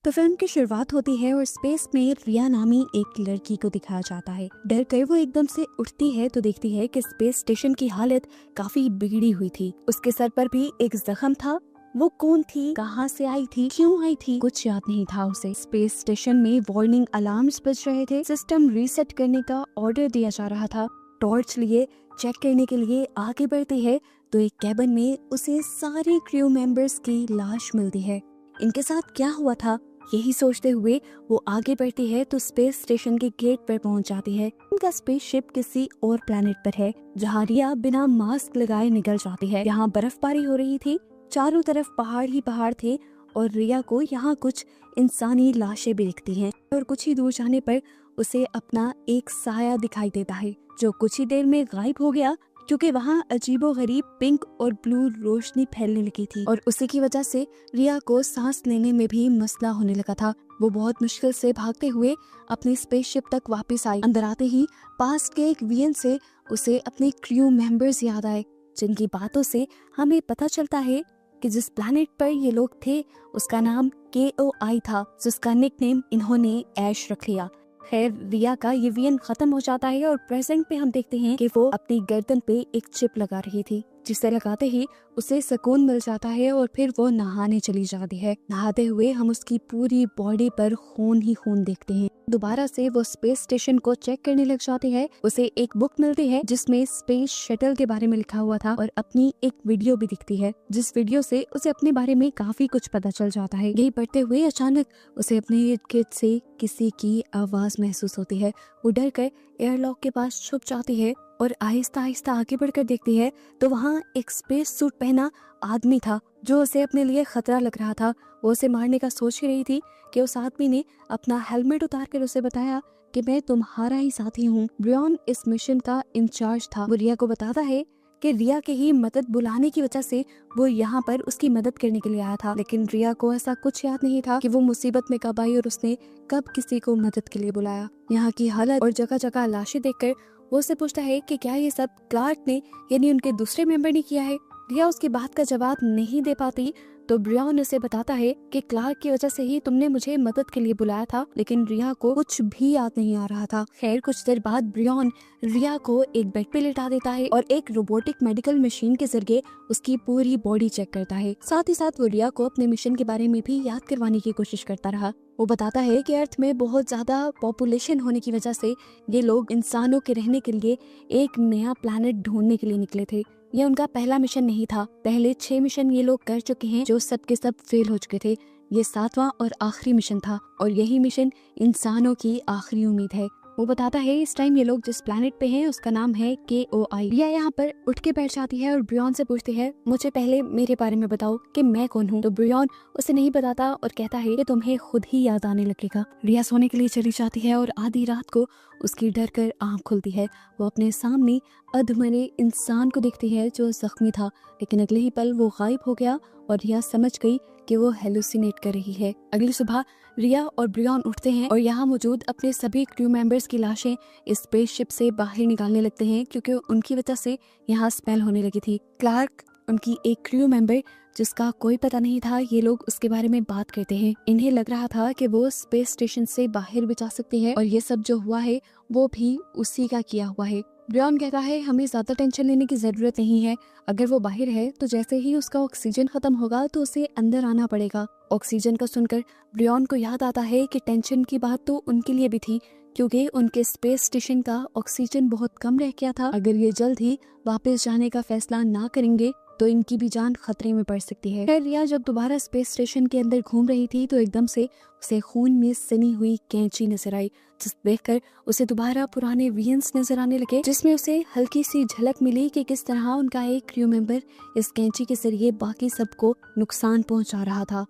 तो फिल्म की शुरुआत होती है और स्पेस में रिया नामी एक लड़की को दिखाया जाता है। डर कर वो एकदम से उठती है तो देखती है कि स्पेस स्टेशन की हालत काफी बिगड़ी हुई थी। उसके सर पर भी एक जख्म था। वो कौन थी, कहाँ से आई थी, क्यों आई थी, कुछ याद नहीं था उसे। स्पेस स्टेशन में वार्निंग अलार्म्स बज रहे थे, सिस्टम रीसेट करने का ऑर्डर दिया जा रहा था। टॉर्च लिए चेक करने के लिए आगे बढ़ती है तो एक कैबिन में उसे सारे क्रू मेंबर्स की लाश मिलती है। इनके साथ क्या हुआ था, यही सोचते हुए वो आगे बढ़ती है तो स्पेस स्टेशन के गेट पर पहुंच जाती है। उनका स्पेसशिप किसी और प्लेनेट पर है जहां रिया बिना मास्क लगाए निकल जाती है। यहाँ बर्फबारी हो रही थी, चारों तरफ पहाड़ ही पहाड़ थे और रिया को यहाँ कुछ इंसानी लाशें भी दिखती हैं और कुछ ही दूर जाने पर उसे अपना एक साया दिखाई देता है जो कुछ ही देर में गायब हो गया क्योंकि वहाँ अजीबोगरीब पिंक और ब्लू रोशनी फैलने लगी थी और उसी की वजह से रिया को सांस लेने में भी मसला होने लगा था। वो बहुत मुश्किल से भागते हुए अपनी स्पेसशिप तक वापस आई। अंदर आते ही पास के एक वीएन से उसे अपने क्रू मेंबर्स याद आए जिनकी बातों से हमें पता चलता है कि जिस प्लैनेट पर ये लोग थे उसका नाम KOI था, जिसका निकनेम इन्होंने ऐश रख लिया। खैर रिया का ये वीएन खत्म हो जाता है और प्रेजेंट पे हम देखते हैं कि वो अपनी गर्दन पे एक चिप लगा रही थी जिसे लगाते ही उसे सुकून मिल जाता है और फिर वो नहाने चली जाती है। नहाते हुए हम उसकी पूरी बॉडी पर खून ही खून देखते हैं। दोबारा से वो स्पेस स्टेशन को चेक करने लग जाती है। उसे एक बुक मिलती है जिसमें स्पेस शटल के बारे में लिखा हुआ था और अपनी एक वीडियो भी दिखती है जिस वीडियो से उसे अपने बारे में काफी कुछ पता चल जाता है। यही पढ़ते हुए अचानक उसे अपने इर्द गिर्द से किसी की आवाज महसूस होती है। वो डर कर एयरलॉक के पास छुप जाती है और आहिस्ता आहिस्ता आगे बढ़कर देखती है तो वहाँ एक स्पेस सूट पहना आदमी था जो उसे अपने लिए खतरा लग रहा था। वो उसे मारने का सोच ही रही थी कि उस आदमी ने अपना हेलमेट उतार कर उसे बताया कि मैं तुम्हारा ही साथी हूँ। ब्रियन इस मिशन का इंचार्ज था। वो रिया को बताता है कि रिया के ही मदद बुलाने की वजह से वो यहाँ पर उसकी मदद करने के लिए आया था, लेकिन रिया को ऐसा कुछ याद नहीं था कि वो मुसीबत में कब आई और उसने कब किसी को मदद के लिए बुलाया। यहाँ की हालत और जगह जगह लाशें देखकर वो उससे पूछता है कि क्या ये सब क्लार्क ने यानी उनके दूसरे मेंबर ने किया है। रिया उसकी बात का जवाब नहीं दे पाती तो ब्रियन उसे बताता है कि क्लार्क की वजह से ही तुमने मुझे मदद के लिए बुलाया था, लेकिन रिया को कुछ भी याद नहीं आ रहा था। खैर कुछ देर बाद ब्रियन रिया को एक बेड पे लेटा देता है और एक रोबोटिक मेडिकल मशीन के जरिए उसकी पूरी बॉडी चेक करता है। साथ ही साथ वो रिया को अपने मिशन के बारे में भी याद करवाने की कोशिश करता रहा। वो बताता है कि अर्थ में बहुत ज्यादा पॉपुलेशन होने की वजह से ये लोग इंसानों के रहने के लिए एक नया प्लैनेट ढूंढने के लिए निकले थे। ये उनका पहला मिशन नहीं था, पहले 6 मिशन ये लोग कर चुके हैं जो सब के सब फेल हो चुके थे। ये 7वां और आखिरी मिशन था और यही मिशन इंसानों की आखिरी उम्मीद है। वो बताता है इस टाइम ये लोग जिस प्लैनेट पे हैं उसका नाम है KOI। रिया यहाँ पर उठ के बैठ जाती है और ब्रियन से पूछती है मुझे पहले मेरे बारे में बताओ कि मैं कौन हूँ। तो ब्रियन उसे नहीं बताता और कहता है कि तुम्हें खुद ही याद आने लगेगा। रिया सोने के लिए चली जाती है और आधी रात को उसकी डर कर आँख खुलती है। वो अपने सामने अधमरे इंसान को देखती है जो जख्मी था, लेकिन अगले ही पल वो गायब हो गया और रिया समझ गई कि वो हेलुसिनेट कर रही है। अगली सुबह रिया और ब्रियन उठते हैं और यहाँ मौजूद अपने सभी क्रू मेंबर्स की लाशें इस स्पेसशिप से बाहर निकालने लगते हैं क्योंकि उनकी वजह से यहाँ स्मेल होने लगी थी। क्लार्क उनकी एक क्रू मेंबर जिसका कोई पता नहीं था, ये लोग उसके बारे में बात करते हैं। इन्हें लग रहा था कि वो स्पेस स्टेशन से बाहर भी जा सकती है और ये सब जो हुआ है वो भी उसी का किया हुआ है। ब्रियन कहता है हमें ज्यादा टेंशन लेने की जरूरत नहीं है, अगर वो बाहर है तो जैसे ही उसका ऑक्सीजन खत्म होगा तो उसे अंदर आना पड़ेगा। ऑक्सीजन का सुनकर ब्रियन को याद आता है कि टेंशन की बात तो उनके लिए भी थी क्योंकि उनके स्पेस स्टेशन का ऑक्सीजन बहुत कम रह गया था। अगर ये जल्द ही वापस जाने का फैसला ना करेंगे तो इनकी भी जान खतरे में पड़ सकती है। खैर रिया जब दोबारा स्पेस स्टेशन के अंदर घूम रही थी तो एकदम से उसे खून में सनी हुई कैंची नजर आई, जिस देखकर उसे दोबारा पुराने वीएंस नजर आने लगे जिसमें उसे हल्की सी झलक मिली कि किस तरह उनका एक क्रू मेंबर इस कैंची के जरिए बाकी सबको नुकसान पहुंचा रहा था।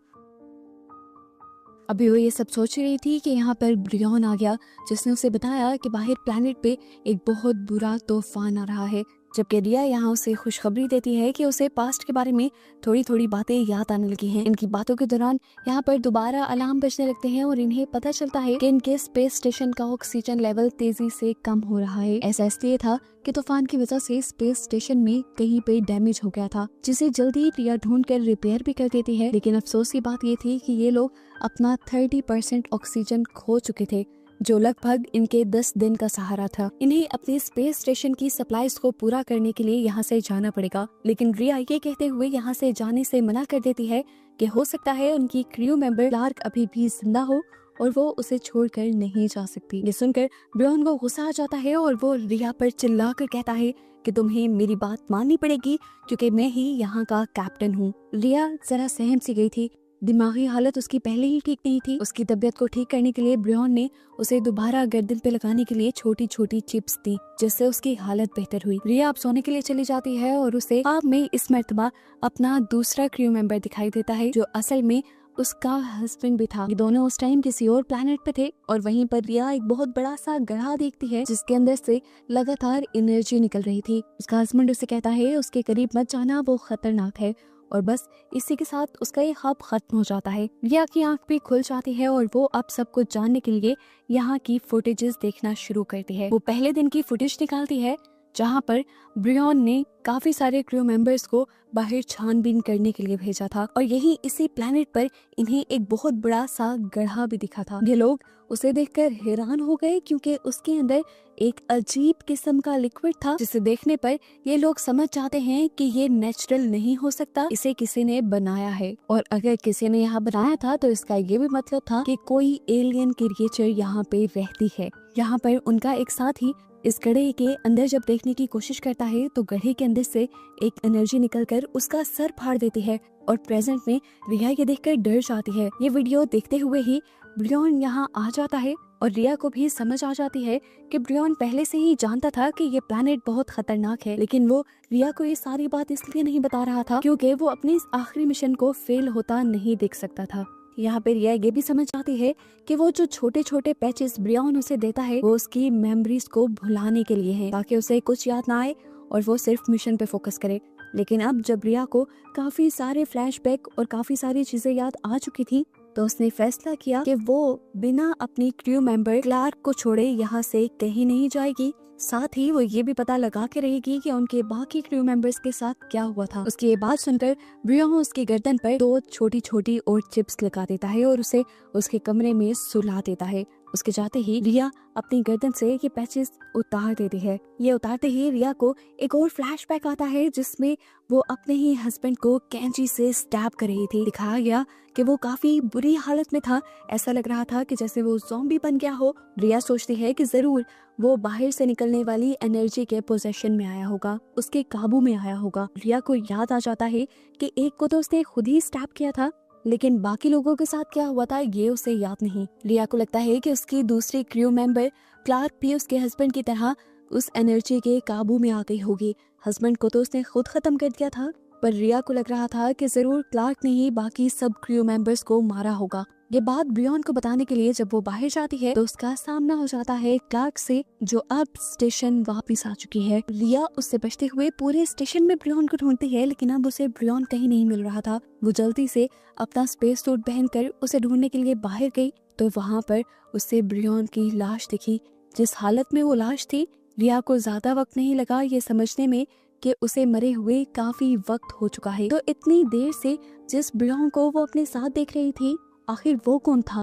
अभी वो ये सब सोच रही थी कि यहाँ पर ब्रियन आ गया जिसने उसे बताया कि बाहर प्लैनेट पे एक बहुत बुरा तूफान आ रहा है। जबकि रिया यहाँ उसे खुशखबरी देती है कि उसे पास्ट के बारे में थोड़ी थोड़ी बातें याद आने लगी हैं। इनकी बातों के दौरान यहाँ पर दोबारा अलार्म बजने लगते हैं और इन्हें पता चलता है कि इनके स्पेस स्टेशन का ऑक्सीजन लेवल तेजी से कम हो रहा है। ऐसा इसलिए था कि तूफान की वजह से स्पेस स्टेशन में कहीं पे डैमेज हो गया था, जिसे जल्दी रिया ढूंढ कर रिपेयर भी कर देती है। लेकिन अफसोस की बात ये थी कि ये लोग अपना 30% ऑक्सीजन खो चुके थे, जो लगभग इनके 10 दिन का सहारा था। इन्हें अपने स्पेस स्टेशन की सप्लाईज को पूरा करने के लिए यहाँ से जाना पड़ेगा। लेकिन रिया ये कहते हुए यहाँ से जाने से मना कर देती है कि हो सकता है उनकी क्रू मेंबर क्लार्क अभी भी जिंदा हो और वो उसे छोड़कर नहीं जा सकती। ये सुनकर ब्रियन को गुस्सा आ जाता है और वो रिया पर चिल्लाकर कहता है कि तुम्हें मेरी बात माननी पड़ेगी क्योंकि मैं ही यहाँ का कैप्टन हूँ। रिया जरा सहम सी गई थी, दिमागी हालत उसकी पहले ही ठीक नहीं थी। उसकी तबीयत को ठीक करने के लिए ब्रियन ने उसे दोबारा गर्दन पे लगाने के लिए छोटी छोटी चिप्स दी, जिससे उसकी हालत बेहतर हुई। रिया अब सोने के लिए चली जाती है और उसे ख्वाब में इस मर्तबा अपना दूसरा क्रू मेंबर दिखाई देता है, जो असल में उसका हस्बैंड भी था। ये दोनों उस टाइम किसी और प्लेनेट पे थे और वहीं पर रिया एक बहुत बड़ा सा गड्ढा देखती है जिसके अंदर से लगातार एनर्जी निकल रही थी। उसका हस्बैंड उसे कहता है उसके करीब मत जाना, वो खतरनाक है। और बस इसी के साथ उसका ये ख्वाब खत्म हो जाता है। रिया की आंख भी खुल जाती है और वो अब सब कुछ जानने के लिए यहाँ की फुटेजेस देखना शुरू करती है। वो पहले दिन की फुटेज निकालती है जहाँ पर ब्रियन ने काफी सारे क्रू मेंबर्स को बाहर छानबीन करने के लिए भेजा था और यही इसी प्लेनेट पर इन्हें एक बहुत बड़ा सा गड्ढा भी दिखा था। ये लोग उसे देखकर हैरान हो गए क्योंकि उसके अंदर एक अजीब किस्म का लिक्विड था, जिसे देखने पर ये लोग समझ जाते हैं कि ये नेचुरल नहीं हो सकता, इसे किसी ने बनाया है। और अगर किसी ने यहाँ बनाया था तो इसका ये भी मतलब था कि कोई एलियन क्रिएचर यहाँ पे रहती है। यहाँ पर उनका एक साथी इस गड्ढे के अंदर जब देखने की कोशिश करता है तो गड्ढे के अंदर से एक एनर्जी निकलकर उसका सर फाड़ देती है और प्रेजेंट में रिया ये देखकर डर जाती है। ये वीडियो देखते हुए ही ब्रियन यहाँ आ जाता है और रिया को भी समझ आ जाती है कि ब्रियन पहले से ही जानता था कि ये प्लेनेट बहुत खतरनाक है, लेकिन वो रिया को ये सारी बात इसलिए नहीं बता रहा था क्योंकि वो अपने इस आखिरी मिशन को फेल होता नहीं देख सकता था। यहाँ पे रिया ये भी समझ आती है कि वो जो छोटे छोटे पैचेस ब्रियन उसे देता है वो उसकी मेमोरीज को भुलाने के लिए है, ताकि उसे कुछ याद ना आए और वो सिर्फ मिशन पे फोकस करे। लेकिन अब जब रिया को काफी सारे फ्लैशबैक और काफी सारी चीजें याद आ चुकी थी तो उसने फैसला किया कि वो बिना अपनी क्रू मेंबर क्लार्क को छोड़े यहाँ से कहीं नहीं जाएगी। साथ ही वो ये भी पता लगा के रहेगी कि उनके बाकी क्रू मेंबर्स के साथ क्या हुआ था। उसकी ये बात सुनकर ब्रियन उसकी गर्दन पर 2 छोटी छोटी और चिप्स लगा देता है और उसे उसके कमरे में सुला देता है। उसके जाते ही रिया अपनी गर्दन से ये पैचेस उतार देती है। ये उतारते ही रिया को एक और फ्लैशबैक आता है जिसमें वो अपने ही हस्बैंड को कैंची से स्टैब कर रही थी। दिखाया गया कि वो काफी बुरी हालत में था, ऐसा लग रहा था कि जैसे वो ज़ॉम्बी बन गया हो। रिया सोचती है कि जरूर वो बाहर से निकलने वाली एनर्जी के पोजेशन में आया होगा, उसके काबू में आया होगा। रिया को याद आ जाता है कि एक को तो उसने खुद ही स्टैब किया था, लेकिन बाकी लोगों के साथ क्या हुआ था ये उसे याद नहीं। रिया को लगता है कि उसकी दूसरी क्रू मेंबर क्लार्क भी उसके हस्बैंड की तरह उस एनर्जी के काबू में आ गई होगी। हस्बैंड को तो उसने खुद खत्म कर दिया था, पर रिया को लग रहा था कि जरूर क्लार्क ने ही बाकी सब क्रू मेंबर्स को मारा होगा। ये बात ब्रियन को बताने के लिए जब वो बाहर जाती है तो उसका सामना हो जाता है क्लार्क से, जो अब स्टेशन वापस आ चुकी है। रिया उससे बचते हुए पूरे स्टेशन में ब्रियन को ढूंढती है, लेकिन अब उसे ब्रियन कहीं नहीं मिल रहा था। वो जल्दी से अपना स्पेस सूट पहनकर उसे ढूंढने के लिए बाहर गई तो वहाँ पर उसे ब्रियन की लाश दिखी। जिस हालत में वो लाश थी, रिया को ज्यादा वक्त नहीं लगा ये समझने में कि उसे मरे हुए काफी वक्त हो चुका है। तो इतनी देर से जिस ब्रियन को वो अपने साथ देख रही थी, आखिर वो कौन था?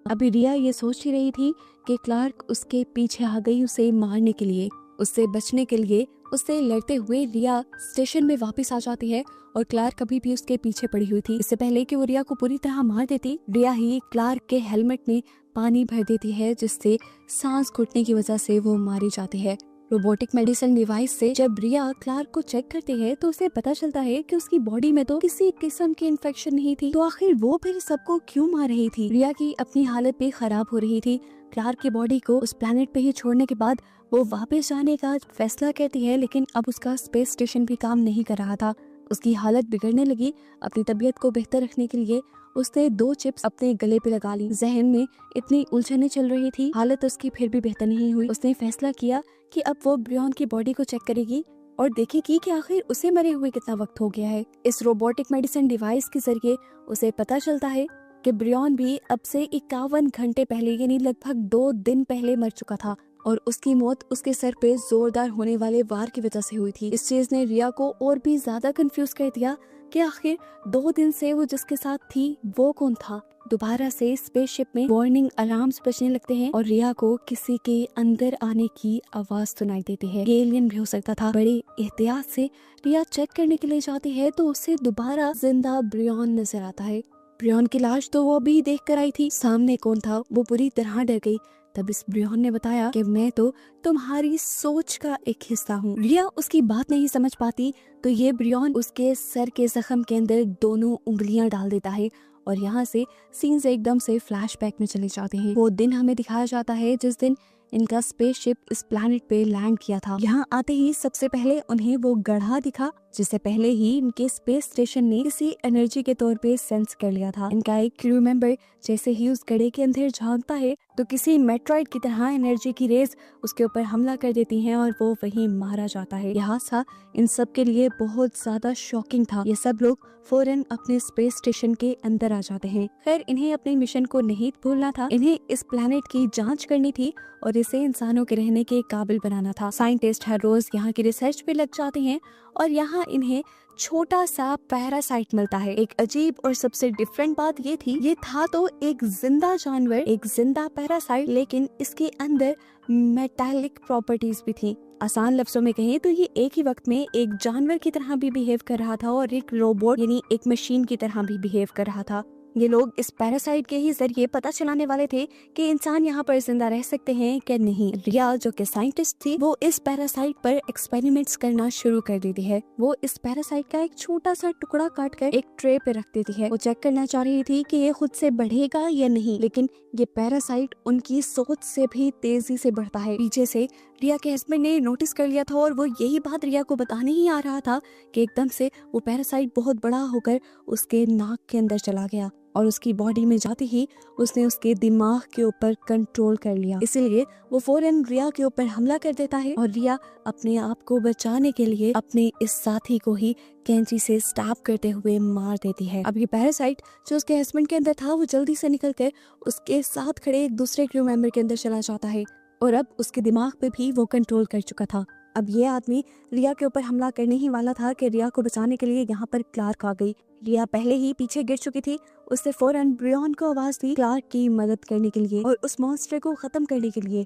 अभी रिया ये सोच ही रही थी कि क्लार्क उसके पीछे आ गई उसे मारने के लिए। उससे बचने के लिए उससे लड़ते हुए रिया स्टेशन में वापस आ जाती है और क्लार्क अभी भी उसके पीछे पड़ी हुई थी। इससे पहले कि वो रिया को पूरी तरह मार देती, रिया ही क्लार्क के हेलमेट में पानी भर देती है, जिससे सांस घुटने की वजह से वो मारी जाती है। रोबोटिक मेडिसिन डिवाइस से जब रिया क्लार्क को चेक करती है तो उसे पता चलता है कि उसकी बॉडी में तो किसी किस्म की इन्फेक्शन नहीं थी, तो आखिर वो फिर सबको क्यों मार रही थी? रिया की अपनी हालत भी खराब हो रही थी। क्लार्क की बॉडी को उस प्लेनेट पे ही छोड़ने के बाद वो वापस जाने का फैसला करती है, लेकिन अब उसका स्पेस स्टेशन भी काम नहीं कर रहा था। उसकी हालत बिगड़ने लगी। अपनी तबीयत को बेहतर रखने के लिए उसने 2 चिप्स अपने गले पे लगा ली। जहन में इतनी उलझने चल रही थी, हालत उसकी फिर भी बेहतर नहीं हुई। उसने फैसला किया कि अब वो ब्रियन की बॉडी को चेक करेगी और देखेगी कि आखिर उसे मरे हुए कितना वक्त हो गया है। इस रोबोटिक मेडिसिन डिवाइस के जरिए उसे पता चलता है कि ब्रियन भी अब से 51 घंटे पहले यानी लगभग 2 दिन पहले मर चुका था और उसकी मौत उसके सर पे जोरदार होने वाले वार की वजह से हुई थी। इस चीज ने रिया को और भी ज्यादा कंफ्यूज कर दिया कि आखिर 2 दिन से वो जिसके साथ थी वो कौन था। दोबारा से स्पेसशिप में वार्निंग अलार्म्स बजने लगते हैं और रिया को किसी के अंदर आने की आवाज सुनाई देती है। ये एलियन भी हो सकता था। बड़े एहतियात से रिया चेक करने के लिए जाती है तो उसे दोबारा जिंदा ब्रियन नजर आता है। ब्रियन की लाश तो वो अभी देख कर आई थी, सामने कौन था वो पूरी तरह डर गई। तब इस ब्रियन ने बताया कि मैं तो तुम्हारी सोच का एक हिस्सा हूँ। रिया उसकी बात नहीं समझ पाती तो ये ब्रियन उसके सर के जख्म के अंदर दोनों उंगलियां डाल देता है और यहाँ से सीन्स एकदम से फ्लैशबैक में चले जाते हैं। वो दिन हमें दिखाया जाता है जिस दिन इनका स्पेसशिप इस प्लैनेट पे लैंड किया था। यहाँ आते ही सबसे पहले उन्हें वो गड्ढा दिखा जिसे पहले ही इनके स्पेस स्टेशन ने किसी एनर्जी के तौर पे सेंस कर लिया था। इनका एक क्रू मेंबर जैसे ही उस गड्ढे के अंदर झांकता है तो किसी मेट्रॉइड की तरह एनर्जी की रेज उसके ऊपर हमला कर देती हैं और वो वहीं मारा जाता है। यह हादसा इन सब के लिए बहुत ज्यादा शॉकिंग था। ये सब लोग फौरन अपने स्पेस स्टेशन के अंदर आ जाते हैं। खैर इन्हें अपने मिशन को नहीं भूलना था, इन्हें इस प्लैनेट की जांच करनी थी और इसे इंसानों के रहने के काबिल बनाना था। साइंटिस्ट हर रोज यहाँ की रिसर्च पे लग जाते हैं और यहाँ इन्हें छोटा सा पैरासाइट मिलता है। एक अजीब और सबसे डिफरेंट बात ये थी, ये था तो एक जिंदा जानवर, एक जिंदा पैरासाइट, लेकिन इसके अंदर मेटालिक प्रॉपर्टीज भी थी। आसान लफ्जों में कहें तो ये एक ही वक्त में एक जानवर की तरह भी बिहेव कर रहा था और एक रोबोट यानी एक मशीन की तरह भी बिहेव कर रहा था। ये लोग इस पैरासाइट के ही जरिए पता चलाने वाले थे कि इंसान यहाँ पर जिंदा रह सकते हैं कि नहीं। रिया जो कि साइंटिस्ट थी वो इस पैरासाइट पर एक्सपेरिमेंट्स करना शुरू कर देती है। वो इस पैरासाइट का एक छोटा सा टुकड़ा काट कर एक ट्रे पे रख देती है। वो चेक करना चाह रही थी कि ये खुद से बढ़ेगा या नहीं, लेकिन ये पैरासाइट उनकी सोच से भी तेजी से बढ़ता है। पीछे से रिया के हस्बैंड ने नोटिस कर लिया था और वो यही बात रिया को बताने ही आ रहा था कि एकदम से वो पैरासाइट बहुत बड़ा होकर उसके नाक के अंदर चला गया और उसकी बॉडी में जाते ही उसने उसके दिमाग के ऊपर कंट्रोल कर लिया। इसीलिए वो फौरन रिया के ऊपर हमला कर देता है और रिया अपने आप को बचाने के लिए अपने इस साथी को ही कैंची से स्टैब करते हुए मार देती है। अब ये पैरासाइट जो उसके हस्बैंड के अंदर था वो जल्दी से निकलकर उसके साथ खड़े एक दूसरे क्रू मेंबर के अंदर चला जाता है और अब उसके दिमाग पे भी वो कंट्रोल कर चुका था। अब ये आदमी रिया के ऊपर हमला करने ही वाला था कि रिया को बचाने के लिए यहाँ पर क्लार्क आ गई। रिया पहले ही पीछे गिर चुकी थी। उसने फौरन ब्रियन को आवाज दी क्लार्क की मदद करने के लिए और उस मॉन्स्टर को खत्म करने के लिए।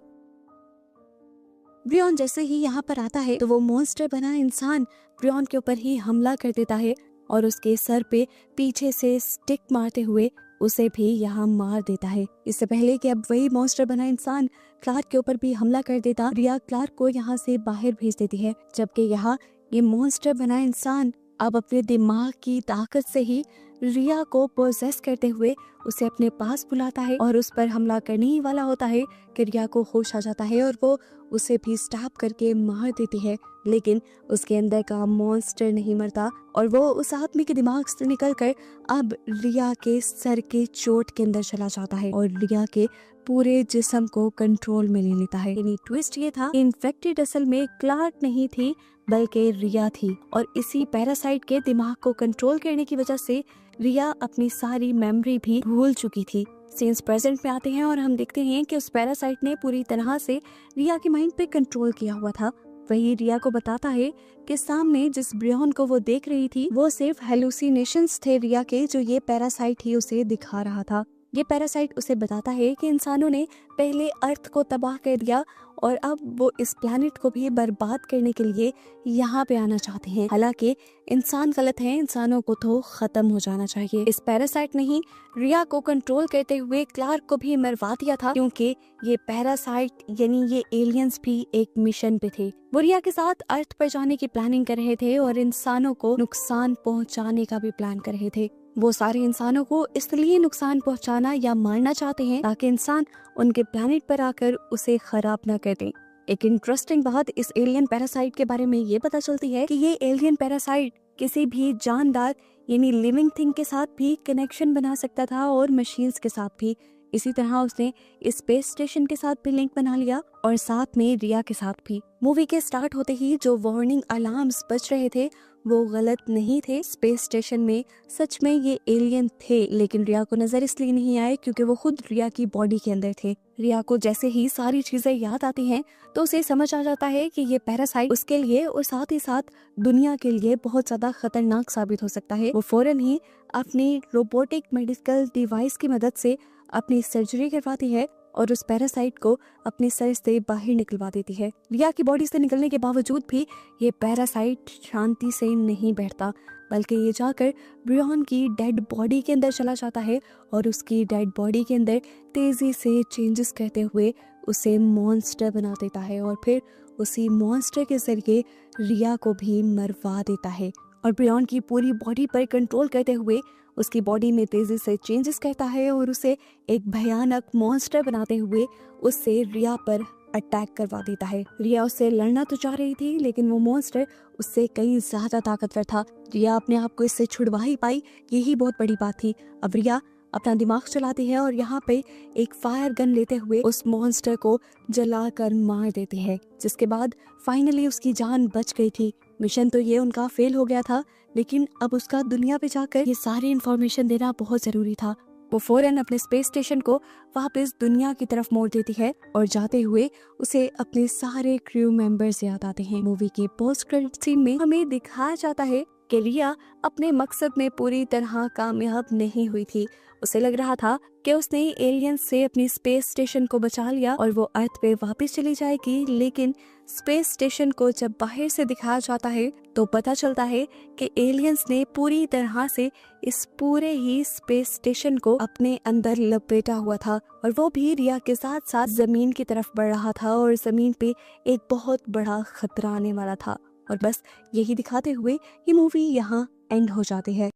ब्रियन जैसे ही यहाँ पर आता है तो वो मॉन्स्टर बना इंसान ब्रियन के ऊपर ही हमला कर देता है और उसके सर पे पीछे से स्टिक मारते हुए उसे भी यहाँ मार देता है। इससे पहले कि अब वही मॉन्स्टर बना इंसान क्लार्क के ऊपर भी हमला कर देता, रिया क्लार्क को यहाँ से बाहर भेज देती है, जबकि यहाँ ये मॉन्स्टर बना इंसान अब अपने दिमाग की ताकत से ही रिया को पोजेस करते हुए उसे अपने पास बुलाता है और उस पर हमला करने ही वाला होता है कि रिया को होश आ जाता है और वो उसे भी स्टैब करके मार देती है। लेकिन उसके अंदर का मॉन्स्टर नहीं मरता और वो उस आदमी के दिमाग से निकलकर अब रिया के सर के चोट के अंदर चला जाता है और रिया के पूरे जिस्म को कंट्रोल में ले लेता है। यानी ट्विस्ट ये था, इन्फेक्टेड असल में क्लार्क नहीं थी बल्कि रिया थी और इसी पैरासाइट के दिमाग को कंट्रोल करने की वजह से रिया अपनी सारी मेमोरी भी भूल चुकी थी। सीन्स प्रेजेंट में आते हैं और हम देखते हैं कि उस पैरासाइट ने पूरी तरह से रिया के माइंड पे कंट्रोल किया हुआ था। वही रिया को बताता है कि सामने जिस ब्रियन को वो देख रही थी वो सिर्फ हेलुसिनेशंस थे रिया के, जो ये पैरासाइट ही उसे दिखा रहा था। ये पैरासाइट उसे बताता है कि इंसानों ने पहले अर्थ को तबाह कर दिया और अब वो इस प्लैनेट को भी बर्बाद करने के लिए यहाँ पे आना चाहते हैं। हालांकि इंसान गलत है, इंसानों को तो खत्म हो जाना चाहिए। इस पैरासाइट ने ही रिया को कंट्रोल करते हुए क्लार्क को भी मरवा दिया था, क्योंकि ये पैरासाइट यानी ये एलियंस भी एक मिशन पे थे। वो रिया के साथ अर्थ पर जाने की प्लानिंग कर रहे थे और इंसानों को नुकसान पहुँचाने का भी प्लान कर रहे थे। वो सारे इंसानों को इसलिए नुकसान पहुंचाना या मारना चाहते हैं ताकि इंसान उनके प्लैनेट पर आकर उसे खराब न कर दें। एक इंटरेस्टिंग बात इस एलियन पैरासाइट के बारे में ये पता चलती है कि ये एलियन पैरासाइट किसी भी जानदार यानी लिविंग थिंग के साथ भी कनेक्शन बना सकता था और मशीन्स के साथ भी। इसी तरह उसने स्पेस स्टेशन के साथ भी लिंक बना लिया और साथ में रिया के साथ भी। मूवी के स्टार्ट होते ही जो वार्निंग अलार्म्स बज रहे थे वो गलत नहीं थे। स्पेस स्टेशन में सच में ये एलियन थे, लेकिन रिया को नजर इसलिए नहीं आए क्योंकि वो खुद रिया की बॉडी के अंदर थे। रिया को जैसे ही सारी चीजें याद आती हैं तो उसे समझ आ जाता है कि ये पैरासाइट उसके लिए और साथ ही साथ दुनिया के लिए बहुत ज्यादा खतरनाक साबित हो सकता है। वो फौरन ही अपनी रोबोटिक मेडिकल डिवाइस की मदद से अपनी सर्जरी करवाती है और उस पैरासाइट को अपने सर से बाहर निकलवा देती है। रिया की बॉडी से निकलने के बावजूद भी ये पैरासाइट शांति से नहीं बैठता, बल्कि ये जाकर ब्रियन की डेड बॉडी के अंदर चला जाता है और उसकी डेड बॉडी के अंदर तेजी से चेंजेस करते हुए उसे मॉन्स्टर बना देता है और फिर उसी मॉन्स्टर के जरिए रिया को भी मरवा देता है और ब्रियन की पूरी बॉडी पर कंट्रोल करते हुए उसकी बॉडी में तेजी से चेंजेस करता है और उसे एक भयानक मॉन्स्टर बनाते हुए उससे रिया पर अटैक करवा देता है। रिया उससे लड़ना तो चाह रही थी, लेकिन वो मॉन्स्टर उससे कई ज्यादा ताकतवर था। रिया अपने आप को इससे छुड़वा ही पाई, यही बहुत बड़ी बात थी। अब रिया अपना दिमाग चलाती है और यहाँ पे एक फायर गन लेते हुए उस मॉन्स्टर को जलाकर मार देती है, जिसके बाद फाइनली उसकी जान बच गई थी। मिशन तो ये उनका फेल हो गया था, लेकिन अब उसका दुनिया पे जाकर ये सारी इन्फॉर्मेशन देना बहुत जरूरी था। वो फौरन अपने स्पेस स्टेशन को वापस दुनिया की तरफ मोड़ देती है और जाते हुए उसे अपने सारे क्रू मेंबर्स याद आते हैं। मूवी के पोस्ट क्रेडिट सीन में हमें दिखाया जाता है कि रिया अपने मकसद में पूरी तरह कामयाब नहीं हुई थी। उसे लग रहा था कि उसने एलियंस से अपनी स्पेस स्टेशन को बचा लिया और वो अर्थ पे वापस चली जाएगी, लेकिन स्पेस स्टेशन को जब बाहर से दिखाया जाता है तो पता चलता है कि एलियंस ने पूरी तरह से इस पूरे ही स्पेस स्टेशन को अपने अंदर लपेटा हुआ था और वो भी रिया के साथ साथ जमीन की तरफ बढ़ रहा था और जमीन पे एक बहुत बड़ा खतरा आने वाला था। और बस यही दिखाते हुए ये मूवी यहाँ एंड हो जाती है।